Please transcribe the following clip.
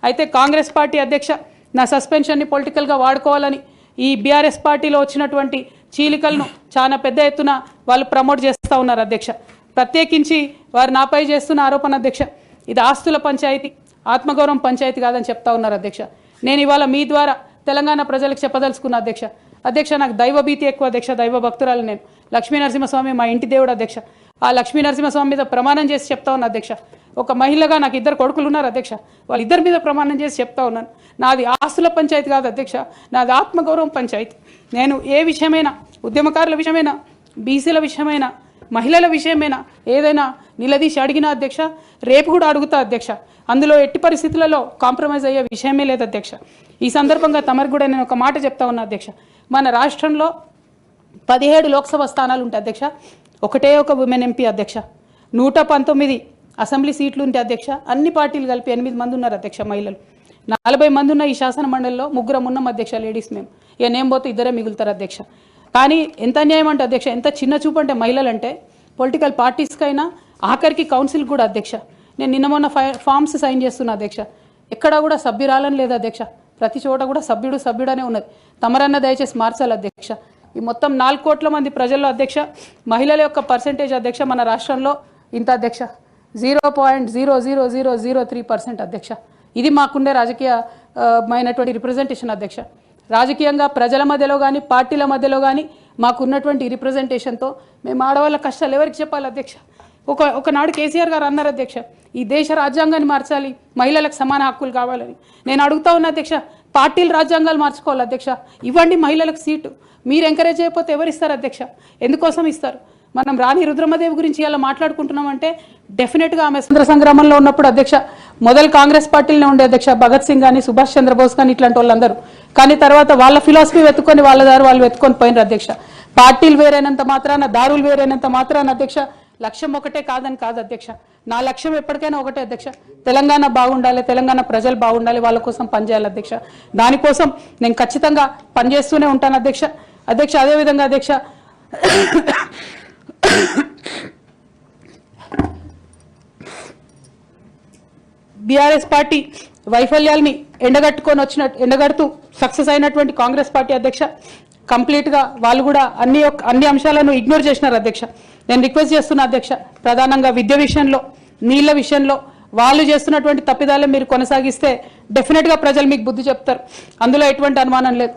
అయితే కాంగ్రెస్ పార్టీ అధ్యక్ష నా సస్పెన్షన్ని పొలిటికల్గా వాడుకోవాలని ఈ బీఆర్ఎస్ పార్టీలో వచ్చినటువంటి చీలికలను చాలా పెద్ద ఎత్తున వాళ్ళు ప్రమోట్ చేస్తూ ఉన్నారు అధ్యక్ష. ప్రత్యేకించి వారు నాపై చేస్తున్న ఆరోపణ అధ్యక్ష, ఇది ఆస్తుల పంచాయతీ, ఆత్మగౌరవం పంచాయతీ కాదని చెప్తా ఉన్నారు అధ్యక్ష. నేను ఇవాళ మీ ద్వారా తెలంగాణ ప్రజలకు చెప్పదలుచుకున్న అధ్యక్ష నాకు దైవభీతి ఎక్కువ అధ్యక్ష, దైవ భక్తురాలు నేను. లక్ష్మీ నరసింహస్వామి మా ఇంటి దేవుడు అధ్యక్ష. ఆ లక్ష్మీ నరసింహస్వామి మీద ప్రమాణం చేసి చెప్తా ఉన్నా అధ్యక్ష. ఒక మహిళగా నాకు 2 కొడుకులు ఉన్నారు అధ్యక్ష, వాళ్ళిద్దరి మీద ప్రమాణం చేసి చెప్తా ఉన్నాను, నాది ఆస్తుల పంచాయతీ కాదు అధ్యక్ష, నాది ఆత్మగౌరవం పంచాయతీ. నేను ఏ విషయమైనా, ఉద్యమకారుల విషయమైనా, బీసీల విషయమైనా, మహిళల విషయమైనా ఏదైనా నిలదీసి అడిగినా అధ్యక్ష, రేపు కూడా అడుగుతా అధ్యక్ష. అందులో ఎట్టి పరిస్థితులలో కాంప్రమైజ్ అయ్యే విషయమే లేదు అధ్యక్ష. ఈ సందర్భంగా తమరికి కూడా నేను ఒక మాట చెప్తా ఉన్నా అధ్యక్ష. మన రాష్ట్రంలో 17 లోక్సభ స్థానాలు ఉంటాయి అధ్యక్ష, ఒకటే ఒక ఉమెన్ ఎంపీ అధ్యక్ష. 119 అసెంబ్లీ సీట్లు ఉంటాయి అధ్యక్ష. అన్ని పార్టీలు కలిపి 8 మంది ఉన్నారు అధ్యక్ష మహిళలు. 40 మంది ఉన్న ఈ శాసన మండలిలో 3 ఉన్నాం అధ్యక్ష లేడీస్. మేము ఇక నేను పోతే 2 మిగులుతారు అధ్యక్ష. కానీ ఎంత అన్యాయం అంటే అధ్యక్ష, ఎంత చిన్న చూపు అంటే మహిళలు అంటే, పొలిటికల్ పార్టీస్కైనా ఆఖరికి కౌన్సిల్ కూడా అధ్యక్ష. నేను నిన్న మొన్న ఫామ్స్ సైన్ చేస్తున్నా అధ్యక్ష, ఎక్కడా కూడా సభ్యురాలని లేదు అధ్యక్ష. ప్రతి చోట కూడా సభ్యుడనే ఉన్నది. తమరన్న దయచేసి మార్చాలి అధ్యక్ష. ఈ మొత్తం 4 కోట్ల మంది ప్రజల్లో అధ్యక్ష మహిళల యొక్క పర్సెంటేజ్ అధ్యక్ష మన రాష్ట్రంలో ఇంత అధ్యక్ష, 0.00003% అధ్యక్ష. ఇది మాకుండే రాజకీయమైనటువంటి రిప్రజెంటేషన్ అధ్యక్ష. రాజకీయంగా ప్రజల మధ్యలో కానీ పార్టీల మధ్యలో కానీ మాకున్నటువంటి రిప్రజెంటేషన్తో మేము ఆడవాళ్ళ కష్టాలు ఎవరికి చెప్పాలి అధ్యక్ష. ఒకనాడు కేసీఆర్ గారు అన్నారు అధ్యక్ష, ఈ దేశ రాజ్యాంగాన్ని మార్చాలి, మహిళలకు సమాన హక్కులు కావాలని. నేను అడుగుతా ఉన్నా అధ్యక్ష, పార్టీలు రాజ్యాంగాలు మార్చుకోవాలి అధ్యక్ష. ఇవ్వండి మహిళలకు సీటు. మీరు ఎంకరేజ్ చేయకపోతే ఎవరు ఇస్తారు అధ్యక్ష? ఎందుకోసం ఇస్తారు? మనం రాణి రుద్రమదేవి గురించి ఇలా మాట్లాడుకుంటున్నామంటే డెఫినెట్గా ఆమె స్వతంత్ర సంగ్రామంలో ఉన్నప్పుడు అధ్యక్ష మొదలు కాంగ్రెస్ పార్టీలోనే ఉండే అధ్యక్ష, భగత్ సింగ్ కానీ సుభాష్ చంద్రబోస్ కానీ ఇట్లాంటి వాళ్ళందరూ. కానీ తర్వాత వాళ్ళ ఫిలాసఫీ వెతుక్కొని వాళ్ళ దారి వాళ్ళు వెతుక్కొని పోయినారు అధ్యక్ష. పార్టీలు వేరైనంత మాత్రాన, దారులు వేరైనంత మాత్రాన అధ్యక్ష లక్ష్యం ఒకటే కాదని కాదు అధ్యక్ష. నా లక్ష్యం ఎప్పటికైనా ఒకటే అధ్యక్ష, తెలంగాణ బాగుండాలి, తెలంగాణ ప్రజలు బాగుండాలి, వాళ్ళ కోసం పనిచేయాలి అధ్యక్ష. దానికోసం నేను ఖచ్చితంగా పనిచేస్తూనే ఉంటాను అధ్యక్ష. అదేవిధంగా అధ్యక్ష బీఆర్ఎస్ పార్టీ వైఫల్యాల్ని ఎండగడుతూ సక్సెస్ అయినటువంటి కాంగ్రెస్ పార్టీ అధ్యక్ష కంప్లీట్గా వాళ్ళు కూడా అన్ని అంశాలను ఇగ్నోర్ చేసినారు అధ్యక్ష. నేను రిక్వెస్ట్ చేస్తున్నా అధ్యక్ష, ప్రధానంగా విద్య విషయంలో, నీళ్ల విషయంలో వాళ్ళు చేస్తున్నటువంటి తప్పిదాలను మీరు కొనసాగిస్తే డెఫినెట్గా ప్రజలు మీకు బుద్ధి చెప్తారు, అందులో ఎటువంటి అనుమానం లేదు.